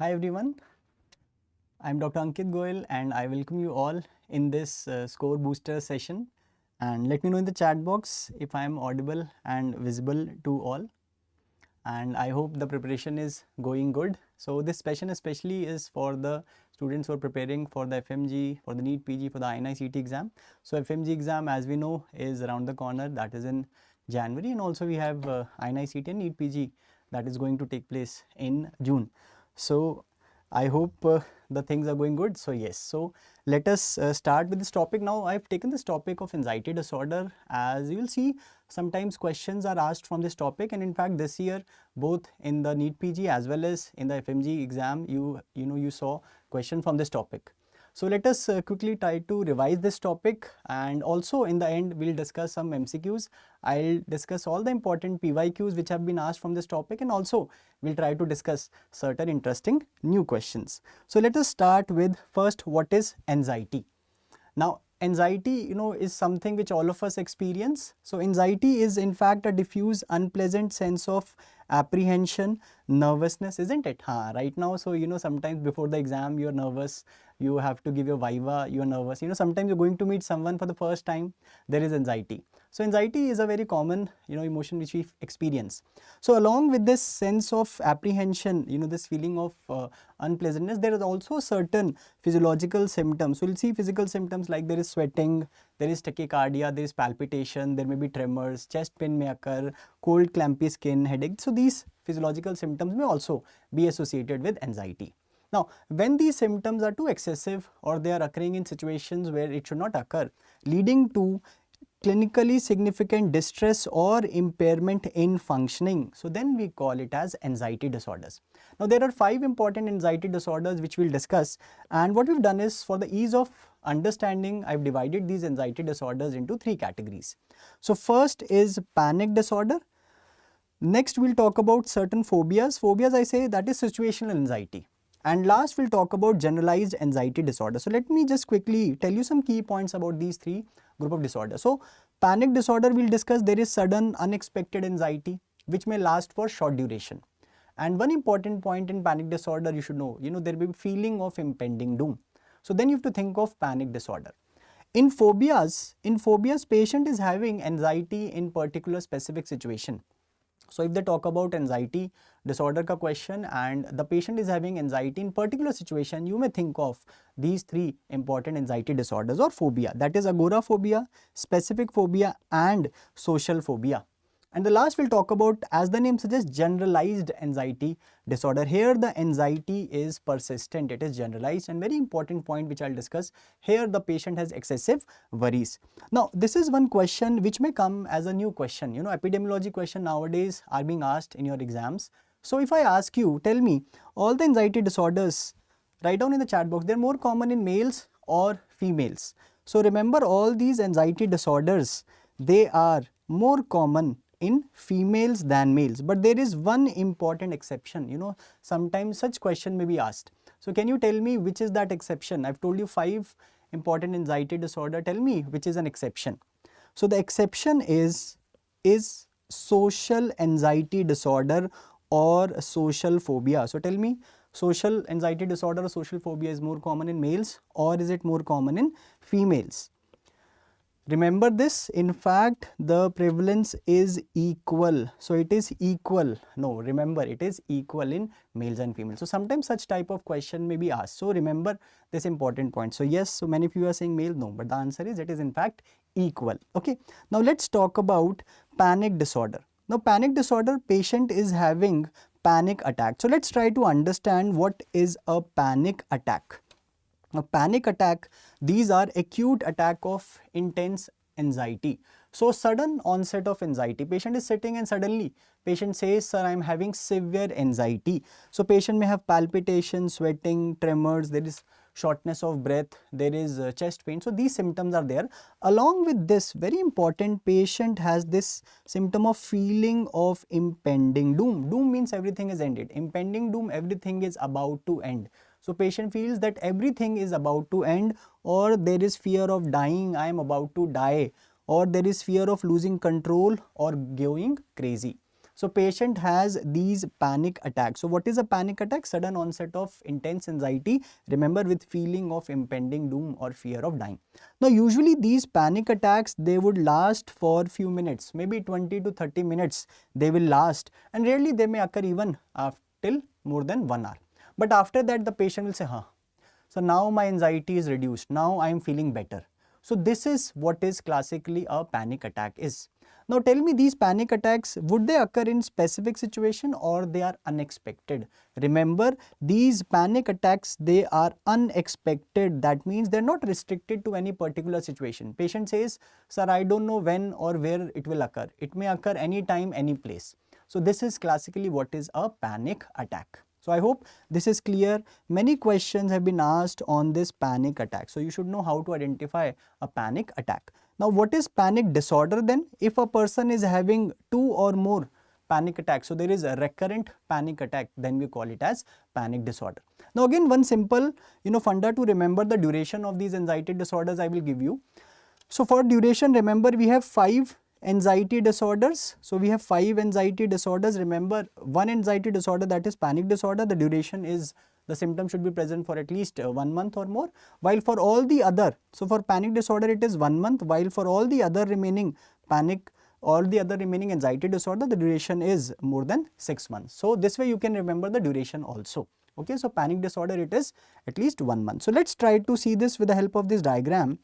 Hi everyone, I'm Dr. Ankit Goel and I welcome you all in this score booster session, and let me know in the chat box if I am audible and visible to all, and I hope the preparation is going good. So this session especially is for the students who are preparing for the FMGE, for the NEET PG, for the INI-CET exam. So FMGE exam, as we know, is around the corner, that is in January, and also we have INI-CET and NEET PG that is going to take place in June. So I hope the things are going good. So yes, so let us start with this topic. Now I've taken this topic of anxiety disorder. As you will see, sometimes questions are asked from this topic, and in fact this year both in the NEET PG as well as in the FMG exam you saw question from this topic. So let us quickly try to revise this topic, and also in the end we'll discuss some MCQs. I'll discuss all the important PYQs which have been asked from this topic, and also we'll try to discuss certain interesting new questions. So let us start with first, what is anxiety? Now anxiety is something which all of us experience. So anxiety is in fact a diffuse unpleasant sense of apprehension, nervousness, isn't it? Right now, so sometimes before the exam you're nervous, you have to give your viva, you're nervous, sometimes you're going to meet someone for the first time, there is anxiety. So anxiety is a very common emotion which we experience. So along with this sense of apprehension, this feeling of unpleasantness, there is also certain physiological symptoms. So we'll see physical symptoms like there is sweating, there is tachycardia, there is palpitation, there may be tremors, chest pain may occur, cold clampy skin, headache. So these physiological symptoms may also be associated with anxiety. Now, when these symptoms are too excessive or they are occurring in situations where it should not occur, leading to clinically significant distress or impairment in functioning, so then we call it as anxiety disorders. Now there are 5 important anxiety disorders which we'll discuss, and what we've done is, for the ease of understanding, I've divided these anxiety disorders into 3 categories. So first is panic disorder. Next we'll talk about certain phobias. Phobias, I say, that is situational anxiety. And last we'll talk about generalized anxiety disorder. So let me just quickly tell you some key points about these 3 group of disorders. So panic disorder we'll discuss, there is sudden unexpected anxiety which may last for short duration. And one important point in panic disorder you should know, there will be feeling of impending doom. So then you have to think of panic disorder. In phobias, patient is having anxiety in particular specific situation. So if they talk about anxiety disorder ka question and the patient is having anxiety in particular situation, you may think of these 3 important anxiety disorders or phobia, that is agoraphobia, specific phobia and social phobia. And the last we'll talk about, as the name suggests, generalized anxiety disorder. Here the anxiety is persistent, it is generalized, and very important point which I'll discuss, here the patient has excessive worries. Now this is one question which may come as a new question, epidemiology question nowadays are being asked in your exams. So if I ask you, tell me all the anxiety disorders, write down in the chat box, they're more common in males or females. So remember, all these anxiety disorders, they are more common in females than males, but there is one important exception. Sometimes such question may be asked. So can you tell me which is that exception? I've told you 5 important anxiety disorder, tell me which is an exception. So the exception is social anxiety disorder or social phobia. So tell me, social anxiety disorder or social phobia is more common in males or is it more common in females? Remember this, in fact the prevalence is equal. So it is equal. No, remember, it is equal in males and females. So sometimes such type of question may be asked. So remember this important point. So yes, so many of you are saying male, no, but the answer is it is in fact equal. Okay, now let's talk about panic disorder. Now panic disorder, patient is having panic attack. So let's try to understand what is a panic attack. Now panic attack, these are acute attack of intense anxiety. So sudden onset of anxiety, patient is sitting and suddenly patient says, sir, I am having severe anxiety. So patient may have palpitation, sweating, tremors, there is shortness of breath, there is chest pain. So these symptoms are there. Along with this, very important, patient has this symptom of feeling of impending doom. Doom means everything is ended. Impending doom, everything is about to end. So patient feels that everything is about to end, or there is fear of dying, I am about to die, or there is fear of losing control or going crazy. So patient has these panic attacks. So what is a panic attack? Sudden onset of intense anxiety, remember, with feeling of impending doom or fear of dying. Now usually these panic attacks, they would last for few minutes, maybe 20 to 30 minutes they will last, and rarely they may occur even till more than 1 hour. But after that the patient will say, so now my anxiety is reduced, now I am feeling better. So this is what is classically a panic attack is. Now tell me, these panic attacks, would they occur in specific situation or they are unexpected? Remember, these panic attacks, they are unexpected. That means they're not restricted to any particular situation. Patient says, sir, I don't know when or where it will occur. It may occur anytime, any place. So this is classically what is a panic attack. So I hope this is clear. Many questions have been asked on this panic attack. So you should know how to identify a panic attack. Now what is panic disorder then? If a person is having 2 or more panic attacks, so there is a recurrent panic attack, then we call it as panic disorder. Now again, one simple funda to remember the duration of these anxiety disorders I will give you. So for duration, remember, we have 5 anxiety disorders. So we have 5 anxiety disorders. Remember, one anxiety disorder, that is panic disorder, the duration is, the symptoms should be present for at least 1 month or more, while for all the other, so for panic disorder it is 1 month, while for all the other remaining anxiety disorder, the duration is more than 6 months. So this way you can remember the duration also. Okay, so panic disorder, it is at least 1 month. So let's try to see this with the help of this diagram.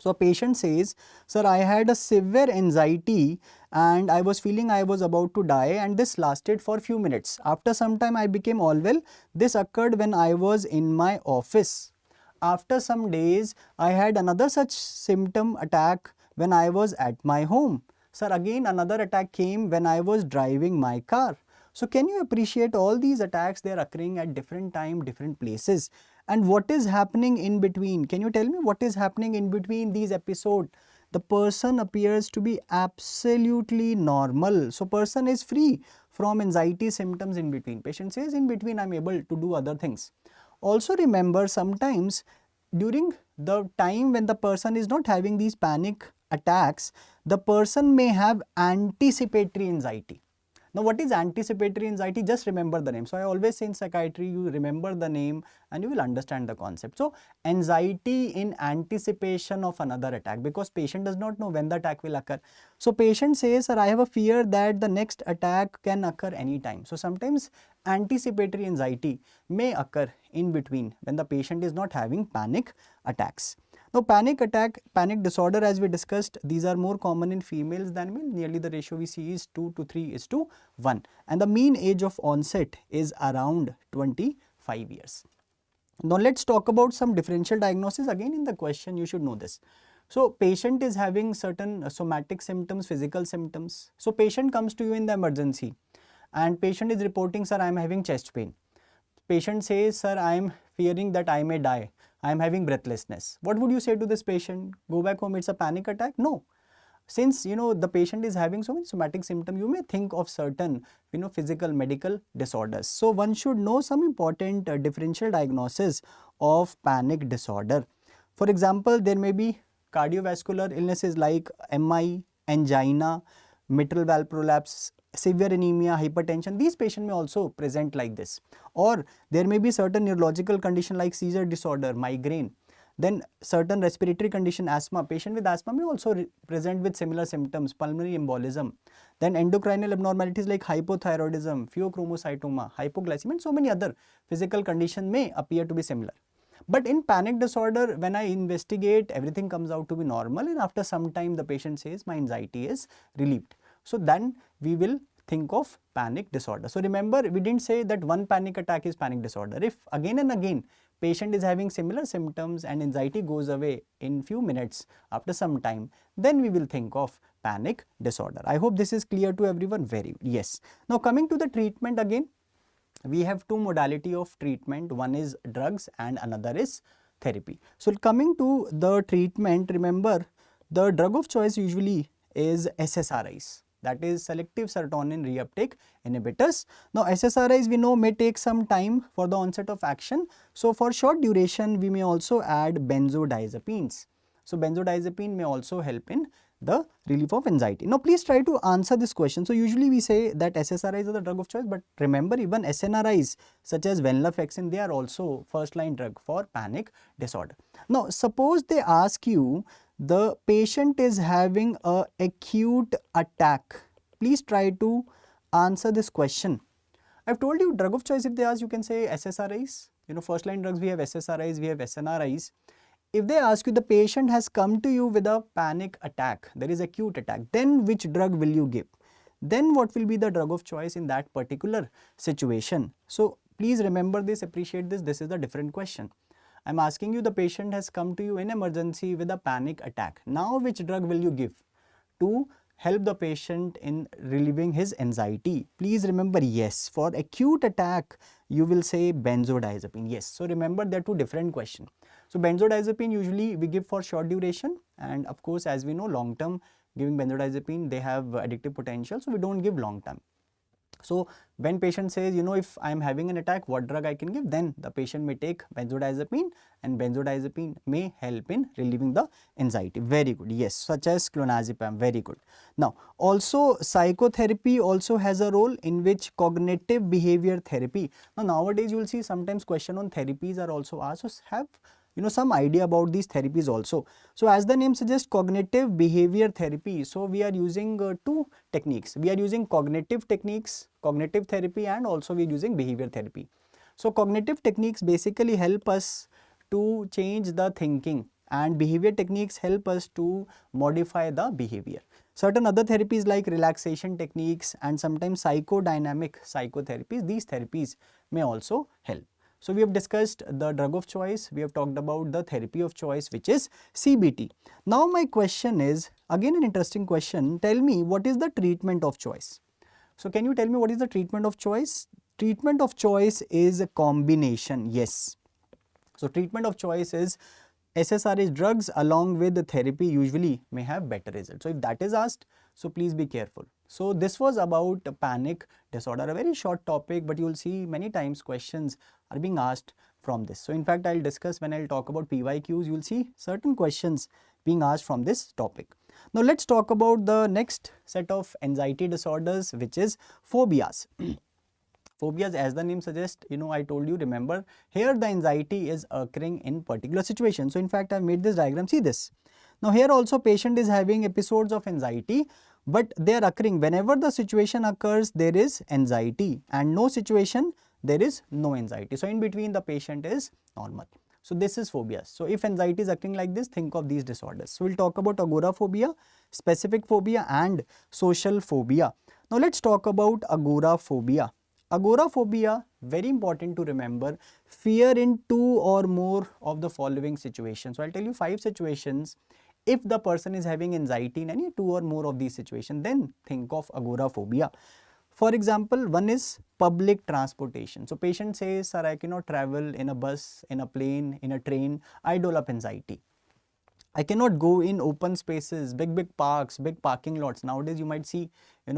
So a patient says, sir, I had a severe anxiety and I was feeling I was about to die, and this lasted for few minutes. After some time I became all well. This occurred when I was in my office. After some days I had another such symptom attack when I was at my home. Sir, again another attack came when I was driving my car. So can you appreciate all these attacks? They are occurring at different time, different places. And what is happening in between? Can you tell me what is happening in between these episodes? The person appears to be absolutely normal. So person is free from anxiety symptoms in between. Patient says, in between I am able to do other things. Also remember, sometimes during the time when the person is not having these panic attacks, the person may have anticipatory anxiety. Now what is anticipatory anxiety? Just remember the name. So I always say in psychiatry, you remember the name and you will understand the concept. So anxiety in anticipation of another attack, because patient does not know when the attack will occur. So patient says, sir, I have a fear that the next attack can occur anytime. So sometimes anticipatory anxiety may occur in between when the patient is not having panic attacks. Now panic attack, panic disorder, as we discussed, these are more common in females than male. Nearly the ratio we see is 2 to 3 is to 1, and the mean age of onset is around 25 years. Now let's talk about some differential diagnosis. Again, in the question you should know this. So patient is having certain somatic symptoms, physical symptoms. So patient comes to you in the emergency and patient is reporting, sir, I am having chest pain. Patient says, sir, I am fearing that I may die. I am having breathlessness. What would you say to this patient? Go back home, it's a panic attack? No. Since the patient is having so many somatic symptoms, you may think of certain physical medical disorders. So one should know some important differential diagnosis of panic disorder. For example, there may be cardiovascular illnesses like MI, angina, mitral valve prolapse, severe anemia, hypertension. These patients may also present like this. Or there may be certain neurological condition like seizure disorder, migraine. Then certain respiratory condition, asthma. Patient with asthma may also present with similar symptoms, pulmonary embolism. Then endocrinal abnormalities like hypothyroidism, pheochromocytoma, hypoglycemia, and so many other physical conditions may appear to be similar. But in panic disorder, when I investigate, everything comes out to be normal, and after some time the patient says my anxiety is relieved. So then we will think of panic disorder. So remember, we didn't say that one panic attack is panic disorder. If again and again patient is having similar symptoms and anxiety goes away in few minutes after some time, then we will think of panic disorder. I hope this is clear to everyone. Very yes. Now coming to the treatment, again we have two modality of treatment. One is drugs and another is therapy. So coming to the treatment, remember the drug of choice usually is SSRIs. That is selective serotonin reuptake inhibitors. Now SSRIs we know may take some time for the onset of action. So for short duration we may also add benzodiazepines. So benzodiazepine may also help in the relief of anxiety. Now please try to answer this question. So usually we say that SSRIs are the drug of choice, but remember even SNRIs such as venlafaxine, they are also first line drug for panic disorder. Now suppose they ask you the patient is having a acute attack. Please try to answer this question. I've told you drug of choice, if they ask, you can say SSRIs. First line drugs, we have SSRIs, we have SNRIs. If they ask you the patient has come to you with a panic attack, there is acute attack, then which drug will you give? Then what will be the drug of choice in that particular situation? So please remember this, appreciate this, this is the different question. I'm asking you the patient has come to you in emergency with a panic attack. Now which drug will you give to help the patient in relieving his anxiety? Please remember, yes, for acute attack you will say benzodiazepine. Yes, so remember there are two different questions. So benzodiazepine usually we give for short duration, and of course as we know long term giving benzodiazepine they have addictive potential, so we don't give long term. So when patient says, if I am having an attack, what drug I can give, then the patient may take benzodiazepine, and benzodiazepine may help in relieving the anxiety. Very good. Yes, such as clonazepam. Very good. Now also psychotherapy also has a role, in which cognitive behavior therapy. Now nowadays you will see sometimes question on therapies are also asked, so have some idea about these therapies also. So as the name suggests, cognitive behavior therapy. So we are using two techniques. We are using cognitive techniques, cognitive therapy, and also we are using behavior therapy. So cognitive techniques basically help us to change the thinking, and behavior techniques help us to modify the behavior. Certain other therapies like relaxation techniques and sometimes psychodynamic psychotherapies, these therapies may also help. So we have discussed the drug of choice, we have talked about the therapy of choice, which is CBT. Now my question is, again an interesting question, tell me what is the treatment of choice? So can you tell me what is the treatment of choice? Treatment of choice is a combination, yes. So treatment of choice is SSRI drugs along with the therapy usually may have better results. So if that is asked, so please be careful. So this was about panic disorder, a very short topic, but you will see many times questions are being asked from this. So in fact, I'll discuss when I'll talk about PYQs, you will see certain questions being asked from this topic. Now let's talk about the next set of anxiety disorders, which is phobias. Phobias, as the name suggests, I told you, remember, here the anxiety is occurring in particular situation. So in fact, I've made this diagram, see this. Now here also patient is having episodes of anxiety, but they are occurring whenever the situation occurs, there is anxiety, and no situation, there is no anxiety. So in between the patient is normal. So this is phobias. So if anxiety is acting like this, think of these disorders. So we'll talk about agoraphobia, specific phobia, and social phobia. Now let's talk about agoraphobia. Agoraphobia, very important to remember, fear in two or more of the following situations. So I'll tell you 5 situations. If the person is having anxiety in any 2 or more of these situations, then think of agoraphobia. For example, one is public transportation. So patient says, sir, I cannot travel in a bus, in a plane, in a train. I develop anxiety. I cannot go in open spaces, big parks, big parking lots. Nowadays you might see,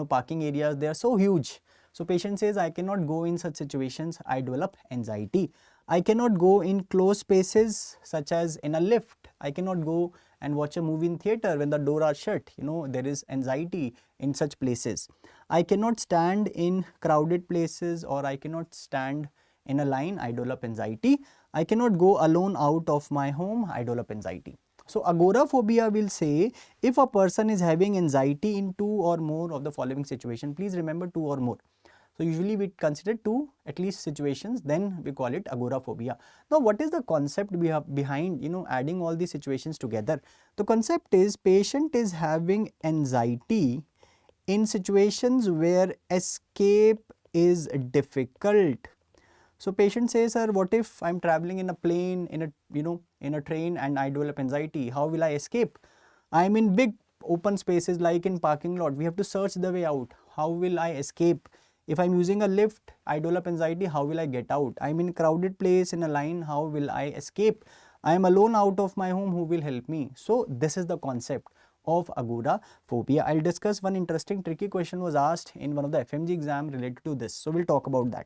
parking areas, they are so huge. So patient says, I cannot go in such situations, I develop anxiety. I cannot go in closed spaces such as in a lift. I cannot go and watch a movie in theater when the doors are shut. There is anxiety in such places. I cannot stand in crowded places, or I cannot stand in a line, I develop anxiety. I cannot go alone out of my home, I develop anxiety. So agoraphobia will say, if a person is having anxiety in 2 or more of the following situation, please remember 2 or more. So usually we consider 2 at least situations, then we call it agoraphobia. Now what is the concept behind adding all these situations together? The concept is patient is having anxiety in situations where escape is difficult. So patient says, sir, what if I'm traveling in a plane, in a train, and I develop anxiety? How will I escape? I'm in big open spaces like in parking lot. We have to search the way out. How will I escape? If I'm using a lift, I develop anxiety. How will I get out? I'm in a crowded place in a line. How will I escape? I am alone out of my home. Who will help me? So this is the concept of agoraphobia. I'll discuss one interesting tricky question was asked in one of the FMGE exam related to this. So we'll talk about that.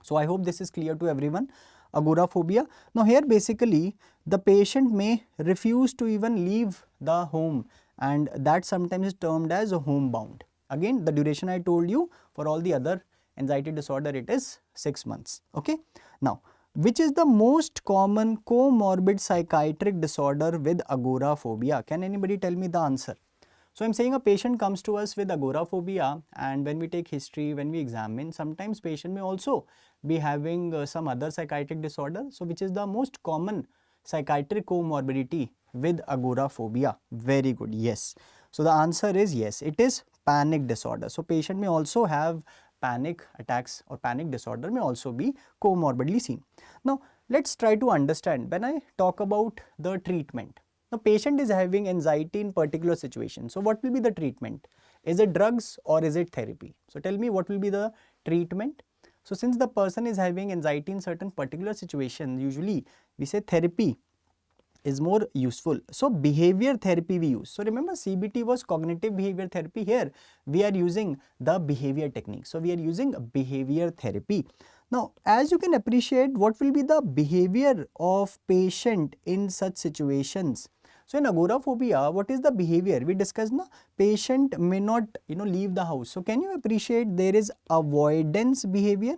So I hope this is clear to everyone. Agoraphobia. Now here basically the patient may refuse to even leave the home and that sometimes is termed as homebound. Again, the duration I told you, for all the other anxiety disorder it is 6 months. Okay. Now, which is the most common comorbid psychiatric disorder with agoraphobia? Can anybody tell me the answer? So, I am saying a patient comes to us with agoraphobia, and when we take history, when we examine, sometimes patient may also be having some other psychiatric disorder. So, which is the most common psychiatric comorbidity with agoraphobia? Very good, yes. So, the answer is yes, it is panic disorder. So, patient may also have panic attacks, or panic disorder may also be comorbidly seen. Now, let's try to understand when I talk about the treatment. Now, patient is having anxiety in particular situation. So, what will be the treatment? Is it drugs or is it therapy? So, tell me what will be the treatment? So, since the person is having anxiety in certain particular situation, usually we say therapy is more useful. So, behavior therapy we use. So, remember CBT was cognitive behavior therapy. Here we are using the behavior technique. So, we are using behavior therapy. Now, as you can appreciate, what will be the behavior of patient in such situations? So, in agoraphobia, what is the behavior? We discussed, na, patient may not, leave the house. So, can you appreciate there is avoidance behavior?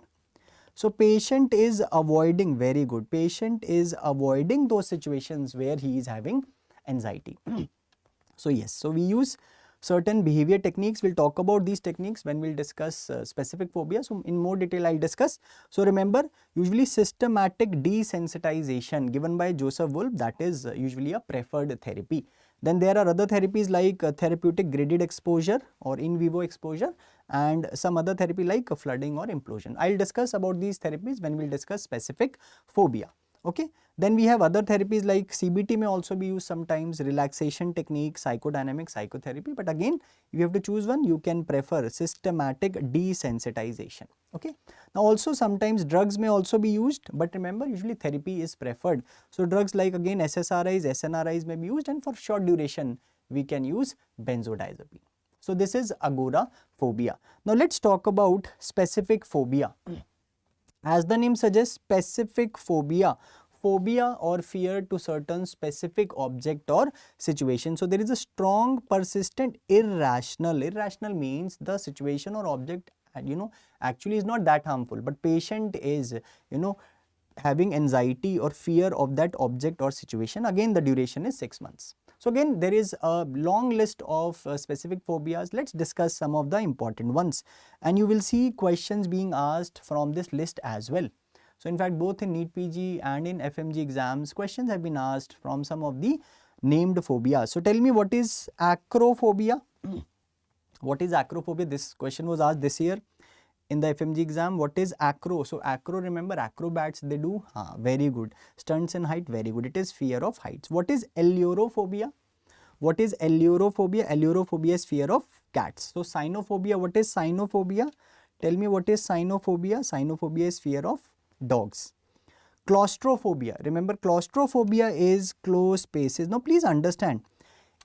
So, patient is avoiding, very good, patient is avoiding those situations where he is having anxiety. So, yes, so we use certain behavior techniques. We'll talk about these techniques when we'll discuss specific phobia. So, in more detail I'll discuss. So, remember, usually systematic desensitization given by Joseph Wolf, that is usually a preferred therapy. Then there are other therapies like therapeutic graded exposure or in vivo exposure, and some other therapy like flooding or implosion. I'll discuss about these therapies when we'll discuss specific phobia. Okay. Then we have other therapies like CBT may also be used sometimes, relaxation technique, psychodynamic psychotherapy. But again, if you have to choose one, you can prefer systematic desensitization. Okay. Now, also sometimes drugs may also be used, but remember, usually therapy is preferred. So, drugs like again SSRIs, SNRIs may be used, and for short duration we can use benzodiazepine. So, this is agoraphobia. Now, let's talk about specific phobia. As the name suggests, specific phobia, phobia or fear to certain specific object or situation. So, there is a strong, persistent, irrational. Irrational means the situation or object, actually is not that harmful, but patient is, having anxiety or fear of that object or situation. Again, the duration is 6 months. So, again, there is a long list of specific phobias. Let's discuss some of the important ones, and you will see questions being asked from this list as well. So, in fact, both in NEET PG and in FMGE exams, questions have been asked from some of the named phobias. So, tell me, what is acrophobia? What is acrophobia? This question was asked this year in the FMGE exam. What is acro? So, acro, remember acrobats, they do, very good. Stunts in height, very good. It is fear of heights. What is allurophobia? What is allurophobia? Allurophobia is fear of cats. So, cynophobia, what is cynophobia? Tell me, what is cynophobia? Cynophobia is fear of dogs. Claustrophobia, remember claustrophobia is closed spaces. Now, please understand,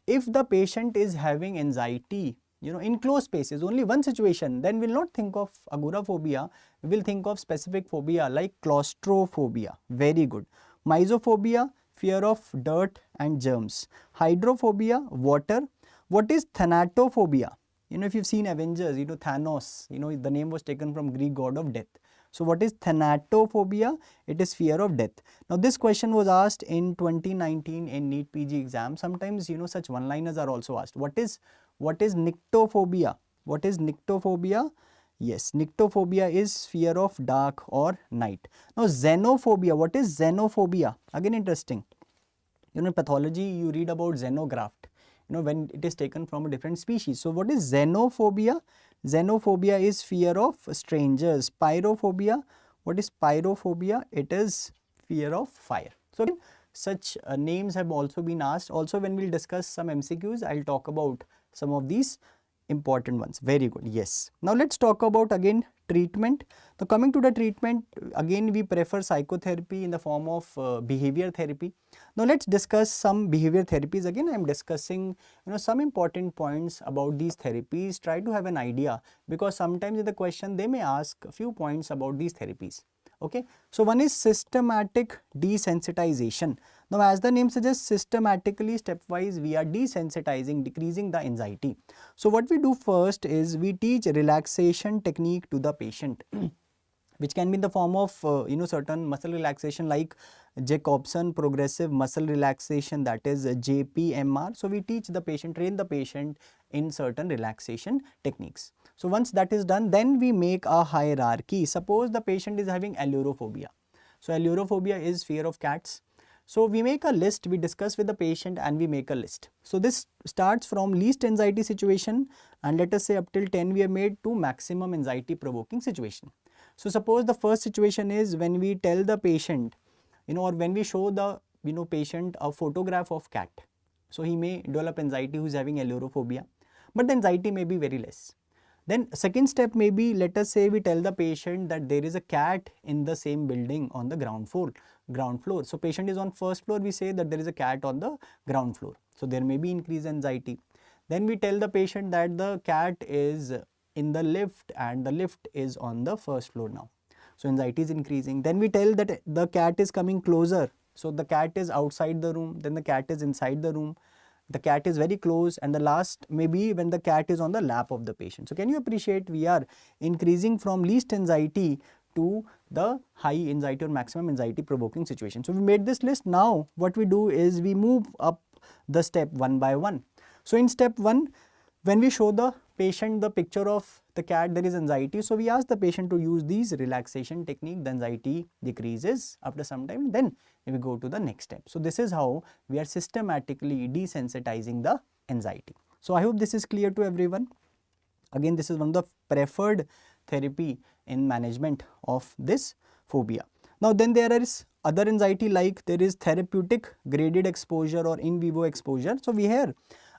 if the patient is having anxiety, in closed spaces, only one situation, then we'll not think of agoraphobia, we will think of specific phobia like claustrophobia. Very good. Mysophobia, fear of dirt and germs. Hydrophobia, water. What is thanatophobia? If you've seen Avengers, Thanos, the name was taken from Greek god of death. So, what is thanatophobia? It is fear of death. Now, this question was asked in 2019 in NEET PG exam. Sometimes, such one-liners are also asked. What is nyctophobia? What is nyctophobia? Yes, nyctophobia is fear of dark or night. Now, xenophobia. What is xenophobia? Again, interesting. In pathology, you read about xenograft, when it is taken from a different species. So, what is xenophobia? Xenophobia is fear of strangers. Pyrophobia. What is pyrophobia? It is fear of fire. So, such names have also been asked. Also, when we will discuss some MCQs, I will talk about some of these important ones. Very good. Yes. Now, let's talk about again treatment. Now, coming to the treatment, again we prefer psychotherapy in the form of behavior therapy. Now, let's discuss some behavior therapies. Again, I am discussing some important points about these therapies. Try to have an idea, because sometimes in the question they may ask a few points about these therapies. Okay. So, one is systematic desensitization. Now, as the name suggests, systematically, stepwise, we are desensitizing, decreasing the anxiety. So what we do first is we teach relaxation technique to the patient which can be in the form of certain muscle relaxation like Jacobson progressive muscle relaxation, that is JPMR. So we teach the patient, train the patient in certain relaxation techniques. So once that is done, then we make a hierarchy. Suppose the patient is having allurophobia. So allurophobia is fear of cats. So we make a list, we discuss with the patient and we make a list. So this starts from least anxiety situation, and let us say up till 10 we have made to maximum anxiety provoking situation. So suppose the first situation is when we tell the patient, or when we show the patient a photograph of cat. So he may develop anxiety who is having allurophobia, but the anxiety may be very less. Then second step may be, let us say we tell the patient that there is a cat in the same building on the ground floor. So patient is on first floor, we say that there is a cat on the ground floor. So there may be increased anxiety. Then we tell the patient that the cat is in the lift and the lift is on the first floor now. So anxiety is increasing. Then we tell that the cat is coming closer. So the cat is outside the room, then the cat is inside the room. The cat is very close, and the last may be when the cat is on the lap of the patient. So can you appreciate we are increasing from least anxiety to the high anxiety or maximum anxiety provoking situation. So we made this list. Now what we do is we move up the step one by one. So in step 1, when we show the patient the picture of the cat, there is anxiety. So we ask the patient to use these relaxation technique, the anxiety decreases after some time, then we go to the next step. So this is how we are systematically desensitizing the anxiety. So I hope this is clear to everyone. Again, this is one of the preferred therapy in management of this phobia. Now then there is other anxiety, like there is therapeutic graded exposure or in vivo exposure. So we here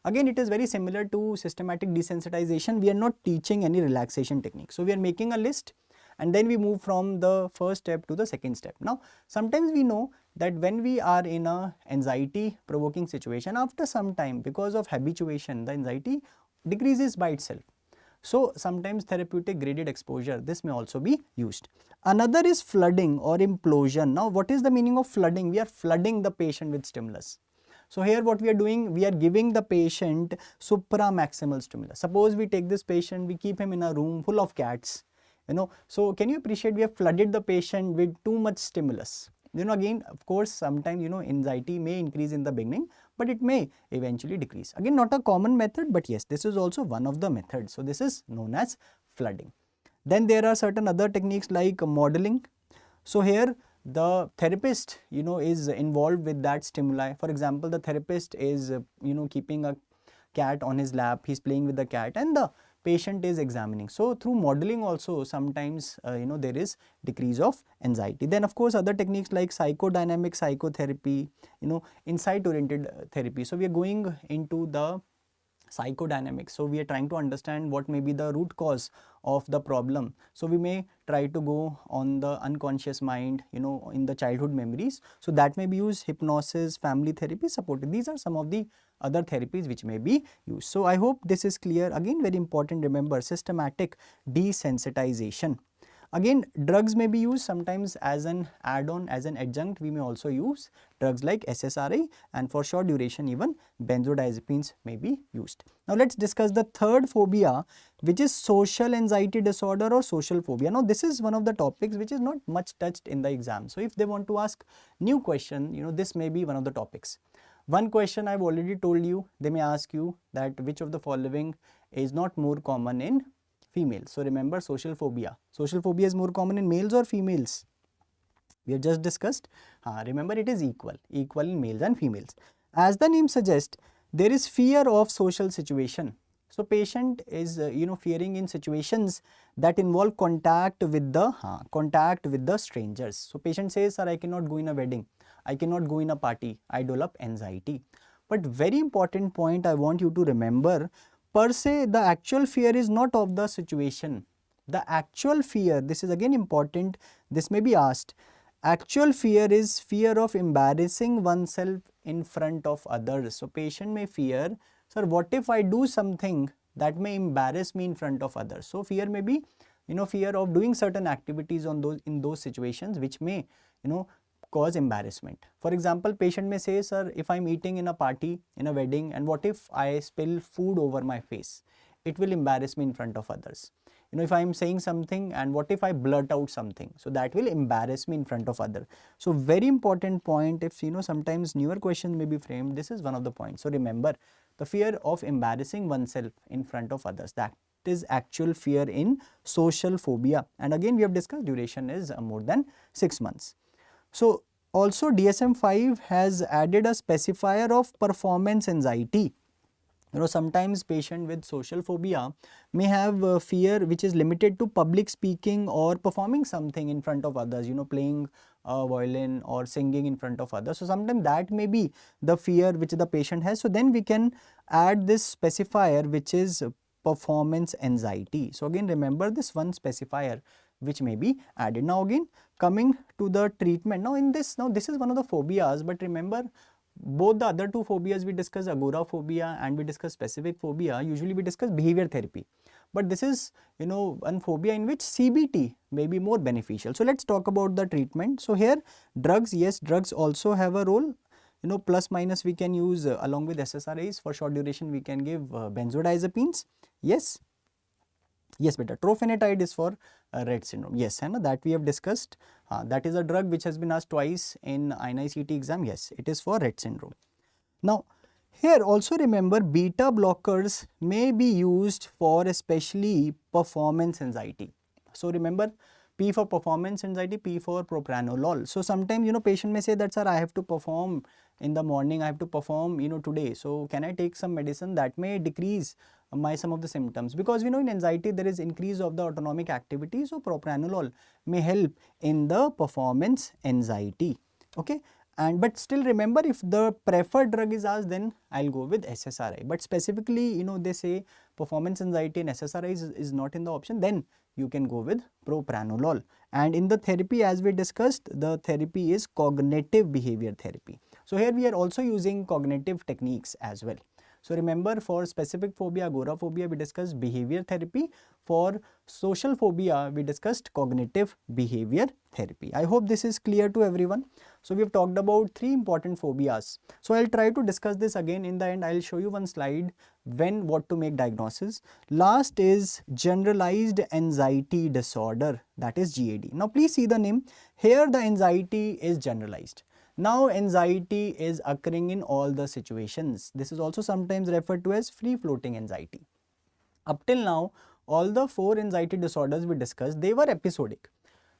again it is very similar to systematic desensitization. We are not teaching any relaxation technique. So we are making a list and then we move from the first step to the second step. Now sometimes we know that when we are in a anxiety provoking situation, after some time because of habituation the anxiety decreases by itself. So sometimes therapeutic graded exposure, this may also be used. Another is flooding or implosion. Now what is the meaning of flooding? We are flooding the patient with stimulus. So here what we are doing, we are giving the patient supramaximal stimulus. Suppose we take this patient, we keep him in a room full of cats, so can you appreciate we have flooded the patient with too much stimulus. Again, of course, sometimes, anxiety may increase in the beginning, but it may eventually decrease. Again, not a common method, but yes, this is also one of the methods. So this is known as flooding. Then there are certain other techniques like modeling. So here the therapist, is involved with that stimuli. For example, the therapist is, keeping a cat on his lap, he's playing with the cat and the patient is examining. So through modeling also sometimes, there is decrease of anxiety. Then of course other techniques like psychodynamic psychotherapy, insight oriented therapy. So we are going into the psychodynamics. So we are trying to understand what may be the root cause of the problem. So we may try to go on the unconscious mind, in the childhood memories. So that may be used. Hypnosis, family therapy, supported. These are some of the other therapies which may be used. So I hope this is clear. Again, very important, remember, systematic desensitization. Again, drugs may be used sometimes as an add-on, as an adjunct. We may also use drugs like SSRI, and for short duration even benzodiazepines may be used. Now let's discuss the third phobia, which is social anxiety disorder or social phobia. Now this is one of the topics which is not much touched in the exam. So if they want to ask new question, this may be one of the topics. One question I've already told you, they may ask you that which of the following is not more common in females. So remember, social phobia. Social phobia is more common in males or females? We have just discussed. Remember, it is equal in males and females. As the name suggests, there is fear of social situation. So patient is fearing in situations that involve contact with the strangers. So patient says, sir, I cannot go in a wedding, I cannot go in a party, I develop anxiety. But very important point I want you to remember, per se, the actual fear is not of the situation. The actual fear, this is again important, this may be asked. Actual fear is fear of embarrassing oneself in front of others. So patient may fear, sir, what if I do something that may embarrass me in front of others? So fear may be, fear of doing certain activities in those situations which may, cause embarrassment. For example, patient may say, sir, if I'm eating in a party, in a wedding, and what if I spill food over my face? It will embarrass me in front of others. If I'm saying something and what if I blurt out something, so that will embarrass me in front of others. So very important point. If sometimes newer questions may be framed, this is one of the points. So remember, the fear of embarrassing oneself in front of others, that is actual fear in social phobia. And again, we have discussed duration is more than 6 months. So also DSM-5 has added a specifier of performance anxiety. Sometimes patient with social phobia may have fear which is limited to public speaking or performing something in front of others, playing a violin or singing in front of others. So sometimes that may be the fear which the patient has. So then we can add this specifier which is performance anxiety. So again, remember this one specifier which may be added. Now again, coming to the treatment. Now this is one of the phobias, but remember, both the other two phobias we discuss, agoraphobia and we discuss specific phobia, usually we discuss behavior therapy. But this is, one phobia in which CBT may be more beneficial. So let's talk about the treatment. So here, drugs, yes, drugs also have a role. Plus minus we can use along with SSRIs. For short duration, we can give benzodiazepines. Yes. Yes, beta. Trofinetide is for Rett syndrome. Yes, that we have discussed. That is a drug which has been asked twice in INI-CET exam. Yes, it is for Rett syndrome. Now, here also remember, beta blockers may be used for especially performance anxiety. So remember, P for performance anxiety, P for propranolol. So sometimes, patient may say that, sir, I have to perform in the morning, I have to perform, today. So can I take some medicine that may decrease some of the symptoms? Because in anxiety there is increase of the autonomic activity. So propranolol may help in the performance anxiety. Okay. But still remember, if the preferred drug is asked, then I'll go with SSRI. But specifically, they say performance anxiety and SSRI is not in the option, then you can go with propranolol. And in the therapy, as we discussed, the therapy is cognitive behavior therapy. So here we are also using cognitive techniques as well. So remember, for specific phobia, agoraphobia, we discussed behavior therapy. For social phobia, we discussed cognitive behavior therapy. I hope this is clear to everyone. So we have talked about 3 important phobias. So I'll try to discuss this again. In the end, I'll show you one slide what to make diagnosis. Last is generalized anxiety disorder, that is GAD. Now please see the name. Here the anxiety is generalized. Now anxiety is occurring in all the situations. This is also sometimes referred to as free floating anxiety. Up till now, all the 4 anxiety disorders we discussed, they were episodic.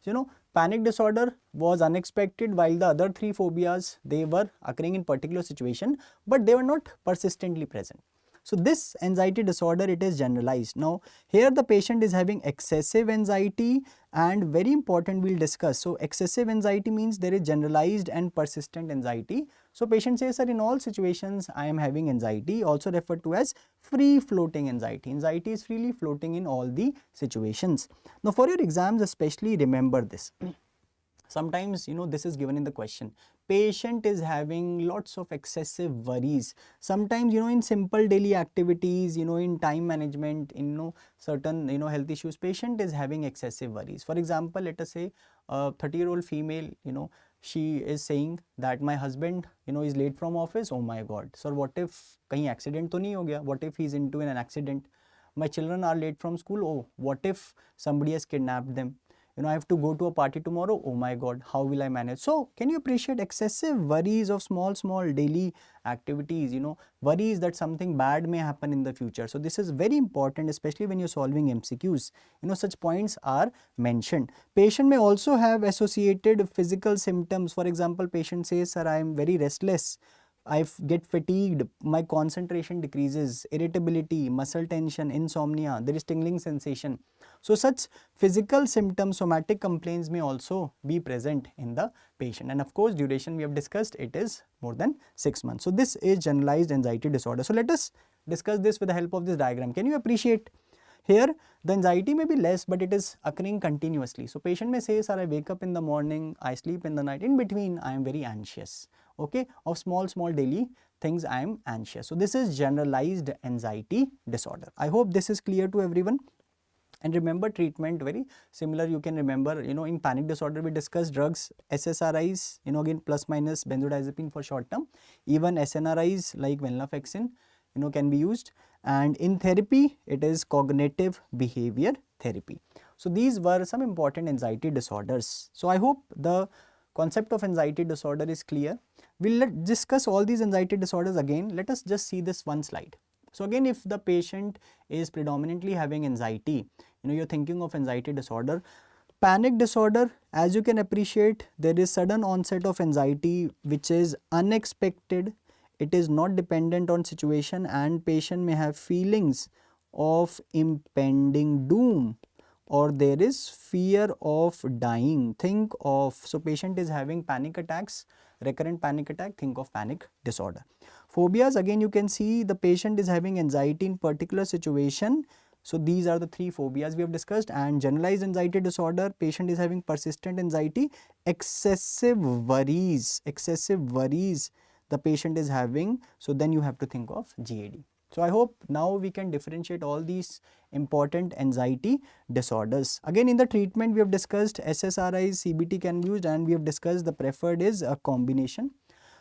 So, panic disorder was unexpected, while the other 3 phobias, they were occurring in particular situation, but they were not persistently present. So this anxiety disorder, it is generalized. Now here the patient is having excessive anxiety, and very important, we'll discuss. So excessive anxiety means there is generalized and persistent anxiety. So patient says, sir, in all situations I am having anxiety, also referred to as free floating anxiety. Anxiety is freely floating in all the situations. Now for your exams especially, remember this. Sometimes, this is given in the question. Patient is having lots of excessive worries. Sometimes, in simple daily activities, in time management, in certain, health issues, patient is having excessive worries. For example, let us say a 30-year-old female, she is saying that my husband, is late from office. Oh my God. Sir, what if kahin accident to nahi ho gaya? What if he's into an accident? My children are late from school. Oh, what if somebody has kidnapped them? I have to go to a party tomorrow. Oh my God, how will I manage? So can you appreciate excessive worries of small daily activities, worries that something bad may happen in the future. So this is very important, especially when you're solving MCQs. Such points are mentioned. Patient may also have associated physical symptoms. For example, patient says, sir, I am very restless. I get fatigued, my concentration decreases, irritability, muscle tension, insomnia, there is tingling sensation. So such physical symptoms, somatic complaints may also be present in the patient. And of course, duration we have discussed, it is more than 6 months. So this is generalized anxiety disorder. So let us discuss this with the help of this diagram. Can you appreciate? Here, the anxiety may be less, but it is occurring continuously. So patient may say, sir, I wake up in the morning, I sleep in the night. In between, I am very anxious. Okay, of small daily things, I am anxious. So this is generalized anxiety disorder. I hope this is clear to everyone. And remember treatment very similar. You can remember, in panic disorder we discussed drugs, SSRIs, again plus minus benzodiazepine for short term, even SNRIs like venlafaxine, can be used. And in therapy it is cognitive behavior therapy. So these were some important anxiety disorders. So I hope the concept of anxiety disorder is clear. We'll discuss all these anxiety disorders again. Let us just see this one slide. So again, if the patient is predominantly having anxiety, you're thinking of anxiety disorder. Panic disorder, as you can appreciate, there is sudden onset of anxiety which is unexpected. It is not dependent on situation, and patient may have feelings of impending doom, or there is fear of dying. Think of, so patient is having panic attacks, recurrent panic attack, think of panic disorder. Phobias, again you can see the patient is having anxiety in particular situation. So these are the three phobias we have discussed. And generalized anxiety disorder, patient is having persistent anxiety, excessive worries the patient is having. So then you have to think of GAD. So I hope now we can differentiate all these important anxiety disorders. Again, in the treatment we have discussed SSRIs, CBT can be used, and we have discussed the preferred is a combination.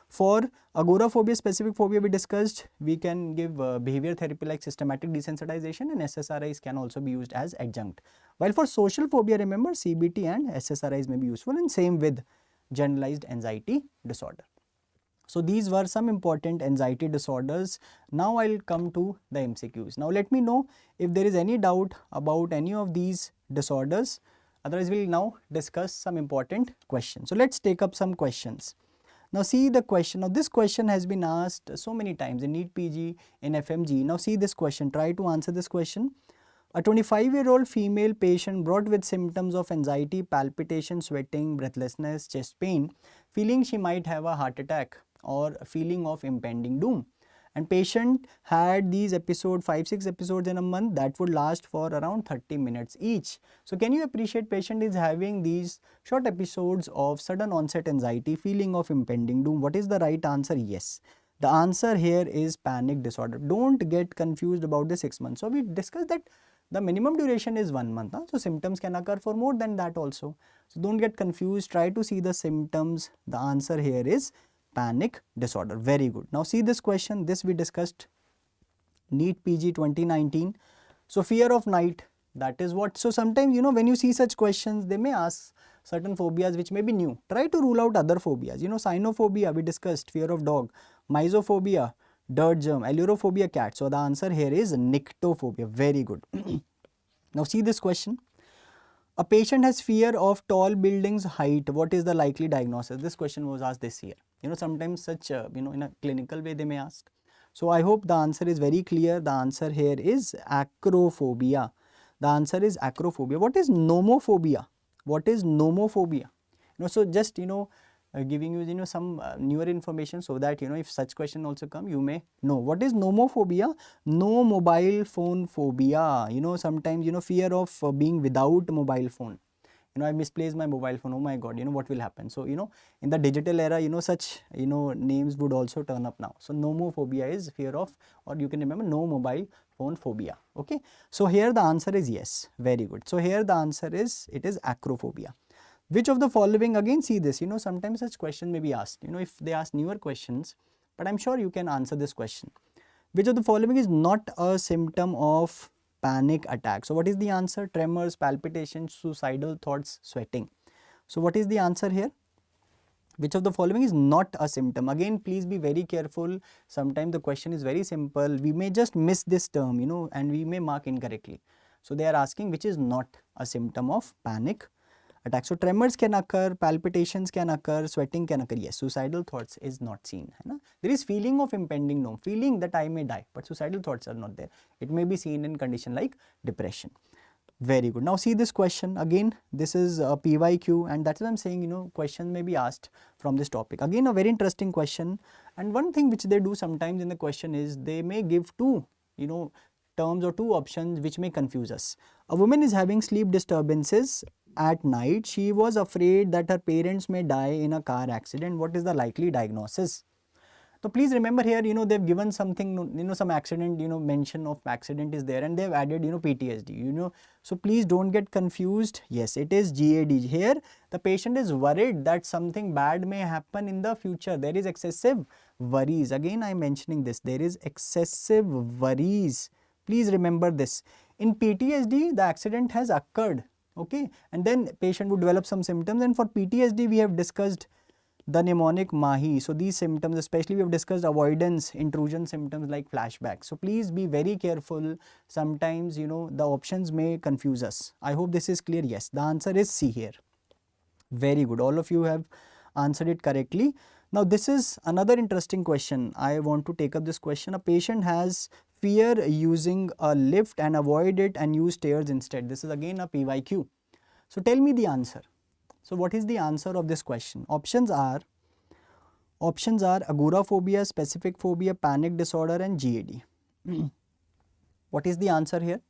For agoraphobia, specific phobia we discussed, we can give behavior therapy like systematic desensitization, and SSRIs can also be used as adjunct. While for social phobia, remember CBT and SSRIs may be useful, and same with generalized anxiety disorder. So these were some important anxiety disorders. Now I'll come to the MCQs. Now let me know if there is any doubt about any of these disorders. Otherwise we'll now discuss some important questions. So let's take up some questions. Now see the question. Now this question has been asked so many times in NEET PG, in FMGE. Now see this question. Try to answer this question. A 25-year-old female patient brought with symptoms of anxiety, palpitation, sweating, breathlessness, chest pain, feeling she might have a heart attack, or feeling of impending doom. And patient had these episodes, 5-6 episodes in a month that would last for around 30 minutes each. So can you appreciate patient is having these short episodes of sudden onset anxiety, feeling of impending doom. What is the right answer? Yes. The answer here is panic disorder. Don't get confused about the 6 months. So we discussed that the minimum duration is 1 month. So symptoms can occur for more than that also. So don't get confused. Try to see the symptoms. The answer here is panic disorder. Very good. Now see this question. This we discussed NEET PG 2019. So fear of night, that is what. So sometimes when you see such questions, they may ask certain phobias which may be new. Try to rule out other phobias. Cynophobia we discussed, fear of dog. Mysophobia, dirt germ. Allurophobia, cat. So the answer here is nyctophobia. Very good. Now see this question. A patient has fear of tall buildings, height. What is the likely diagnosis? This question was asked this year. Sometimes such, in a clinical way they may ask. So I hope the answer is very clear. The answer here is acrophobia. The answer is acrophobia. What is nomophobia? What is nomophobia? So just, giving you some newer information so that, if such question also come, you may know. What is nomophobia? No mobile phone phobia. Sometimes, fear of being without mobile phone. I misplaced my mobile phone. Oh my God, what will happen? So, in the digital era, such, names would also turn up now. So, nomophobia is fear of, or you can remember no mobile phone phobia. Okay. So, here the answer is yes. Very good. So, here the answer is, it is acrophobia. Which of the following, again see this, sometimes such question may be asked, if they ask newer questions, but I'm sure you can answer this question. Which of the following is not a symptom of panic attack? So what is the answer? Tremors, palpitations, suicidal thoughts, sweating. So what is the answer here? Which of the following is not a symptom? Again, please be very careful. Sometimes the question is very simple. We may just miss this term, and we may mark incorrectly. So they are asking which is not a symptom of panic attack. So tremors can occur, palpitations can occur, sweating can occur. Yes, suicidal thoughts is not seen. There is feeling of impending doom, feeling that I may die, but suicidal thoughts are not there. It may be seen in condition like depression. Very good. Now see this question. Again, this is a PYQ, and that's what I'm saying, questions may be asked from this topic. Again, a very interesting question. And one thing which they do sometimes in the question is they may give two, terms or two options which may confuse us. A woman is having sleep disturbances at night. She was afraid that her parents may die in a car accident. What is the likely diagnosis? So please remember here, they've given something, some accident, mention of accident is there, and they've added, PTSD, so please don't get confused. Yes, it is GAD. Here, the patient is worried that something bad may happen in the future. There is excessive worries. Again, I'm mentioning this. There is excessive worries. Please remember this. In PTSD, the accident has occurred, okay, and then patient would develop some symptoms, and for PTSD, we have discussed the mnemonic MAHI. So these symptoms, especially we have discussed avoidance, intrusion symptoms like flashbacks. So please be very careful. Sometimes, the options may confuse us. I hope this is clear. Yes, the answer is C here. Very good. All of you have answered it correctly. Now this is another interesting question. I want to take up this question. A patient has fear using a lift and avoid it and use stairs instead. This is again a PYQ. So tell me the answer. So what is the answer of this question? Options are agoraphobia, specific phobia, panic disorder and GAD. What is the answer here?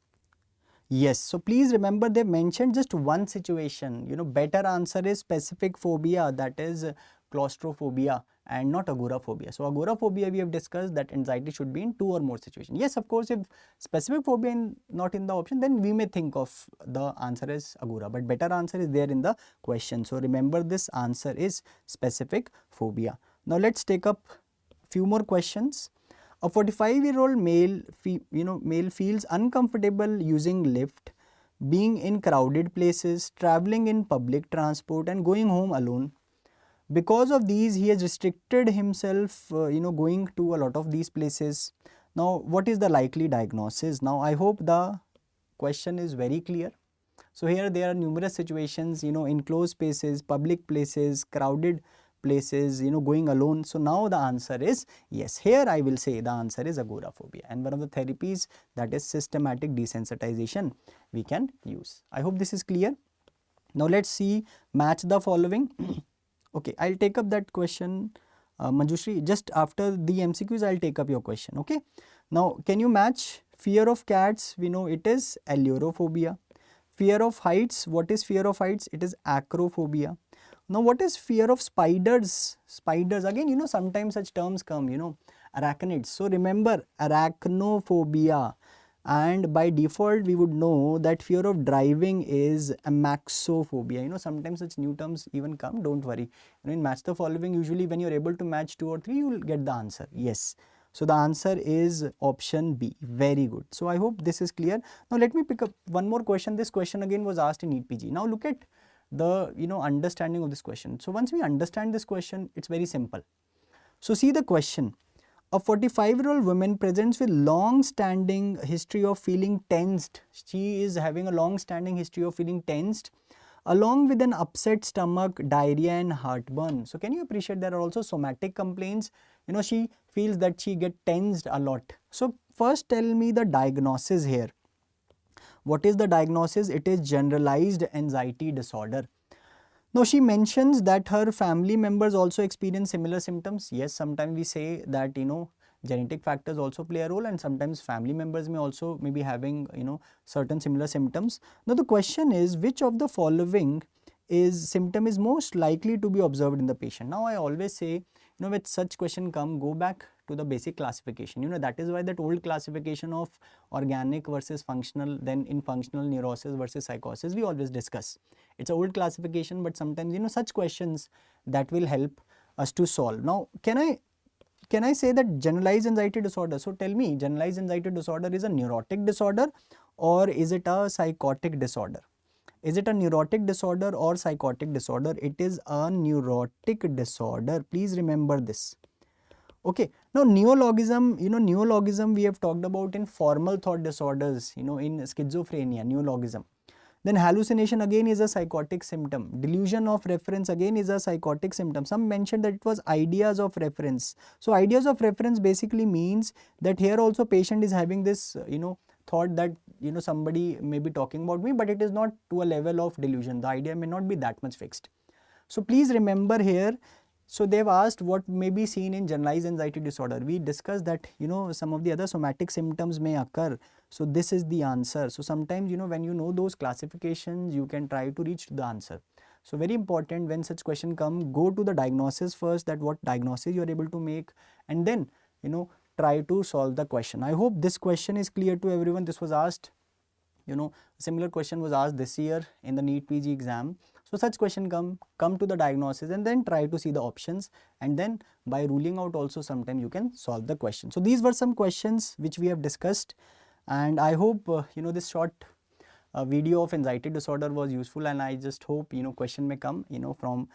Yes, so please remember they mentioned just one situation. Better answer is specific phobia, that is claustrophobia, and not agoraphobia. So agoraphobia we have discussed that anxiety should be in 2 or more situations. Yes, of course, if specific phobia not in the option, then we may think of the answer as agora, but better answer is there in the question. So remember this answer is specific phobia. Now let's take up few more questions. A 45-year-old male feels uncomfortable using lift, being in crowded places, traveling in public transport and going home alone. Because of these, he has restricted himself, going to a lot of these places. Now, what is the likely diagnosis? Now, I hope the question is very clear. So, here there are numerous situations, enclosed spaces, public places, crowded places, going alone. So, now the answer is yes. Here I will say the answer is agoraphobia, and one of the therapies, that is systematic desensitization, we can use. I hope this is clear. Now, let's see, match the following. Okay, I'll take up that question, Manjushri. Just after the MCQs, I'll take up your question. Okay. Now, can you match fear of cats? We know it is allurophobia. Fear of heights. What is fear of heights? It is acrophobia. Now, what is fear of spiders? Spiders, again, sometimes such terms come, arachnids. So, remember arachnophobia. And by default, we would know that fear of driving is amaxophobia. Sometimes such new terms even come, don't worry. In match the following, usually when you're able to match 2 or 3, you will get the answer. Yes. So the answer is option B. Very good. So I hope this is clear. Now let me pick up one more question. This question again was asked in NEET PG. Now look at the, understanding of this question. So once we understand this question, it's very simple. So see the question. A 45-year-old woman presents with long-standing history of feeling tensed. She is having a long-standing history of feeling tensed, along with an upset stomach, diarrhea and heartburn. So can you appreciate there are also somatic complaints? She feels that she gets tensed a lot. So first tell me the diagnosis here. What is the diagnosis? It is generalized anxiety disorder. Now, she mentions that her family members also experience similar symptoms. Yes, sometimes we say that, genetic factors also play a role, and sometimes family members may also be having, certain similar symptoms. Now, the question is, which of the following symptom is most likely to be observed in the patient? Now, I always say, with such question come, go back to the basic classification. That is why that old classification of organic versus functional, then in functional neurosis versus psychosis, we always discuss. It's an old classification, but sometimes, such questions that will help us to solve. Now, can I say that generalized anxiety disorder? So tell me, generalized anxiety disorder is a neurotic disorder or is it a psychotic disorder? Is it a neurotic disorder or psychotic disorder? It is a neurotic disorder. Please remember this. Okay. Now, neologism, neologism we have talked about in formal thought disorders, in schizophrenia, neologism. Then hallucination again is a psychotic symptom. Delusion of reference again is a psychotic symptom. Some mentioned that it was ideas of reference. So ideas of reference basically means that here also patient is having this, thought that, somebody may be talking about me, but it is not to a level of delusion. The idea may not be that much fixed. So please remember here, so they've asked what may be seen in generalized anxiety disorder. We discussed that, some of the other somatic symptoms may occur. So this is the answer. So sometimes, when you know those classifications, you can try to reach the answer. So very important, when such question come, go to the diagnosis first, that what diagnosis you are able to make, and then try to solve the question. I hope this question is clear to everyone. This was asked, similar question was asked this year in the NEET PG exam. So such question come to the diagnosis and then try to see the options, and then by ruling out also sometimes you can solve the question. So these were some questions which we have discussed, and I hope this short video of anxiety disorder was useful, and I just hope question may come from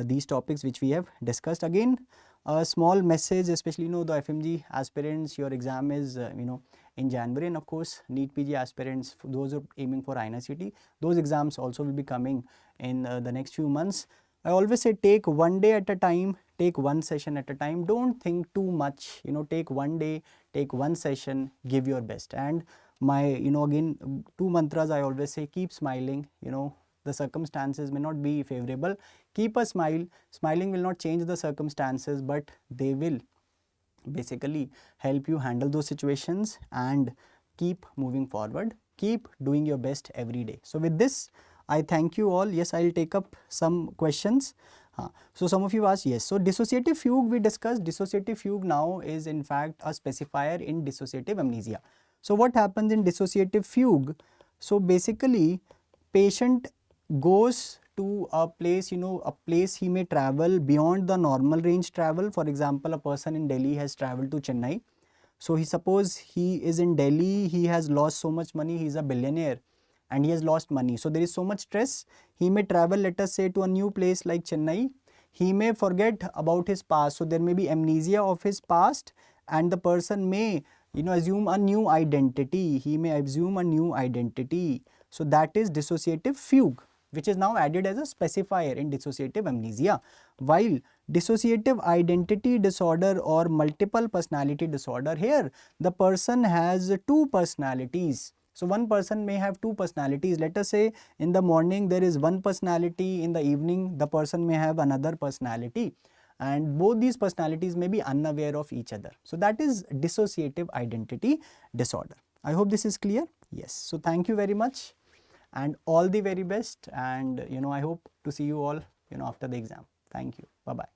these topics which we have discussed. Again, a small message, especially the FMG aspirants, your exam is in January, and of course NEET PG aspirants, for those who are aiming for INI-CET, those exams also will be coming in the next few months. I always say, take one day at a time, take one session at a time, don't think too much, take one day, take one session, give your best. And my again, two mantras I always say: keep smiling. The circumstances may not be favorable, keep a smile. Smiling will not change the circumstances, but they will basically help you handle those situations and keep moving forward. Keep doing your best every day. So with this, I thank you all. Yes, I'll take up some questions. So some of you asked, yes. So dissociative fugue we discussed. Dissociative fugue now is in fact a specifier in dissociative amnesia. So what happens in dissociative fugue? So basically, patient goes to a place, a place he may travel beyond the normal range travel. For example, a person in Delhi has traveled to Chennai. So suppose he is in Delhi, he has lost so much money, he is a billionaire and he has lost money. So there is so much stress, he may travel, let us say, to a new place like Chennai. He may forget about his past. So there may be amnesia of his past, and the person may assume a new identity. He may assume a new identity. So that is dissociative fugue, which is now added as a specifier in dissociative amnesia. While dissociative identity disorder or multiple personality disorder, here the person has two personalities. So one person may have two personalities. Let us say in the morning there is one personality, in the evening the person may have another personality, and both these personalities may be unaware of each other. So that is dissociative identity disorder. I hope this is clear. Yes. So thank you very much and all the very best, and I hope to see you all after the exam. Thank you. Bye bye.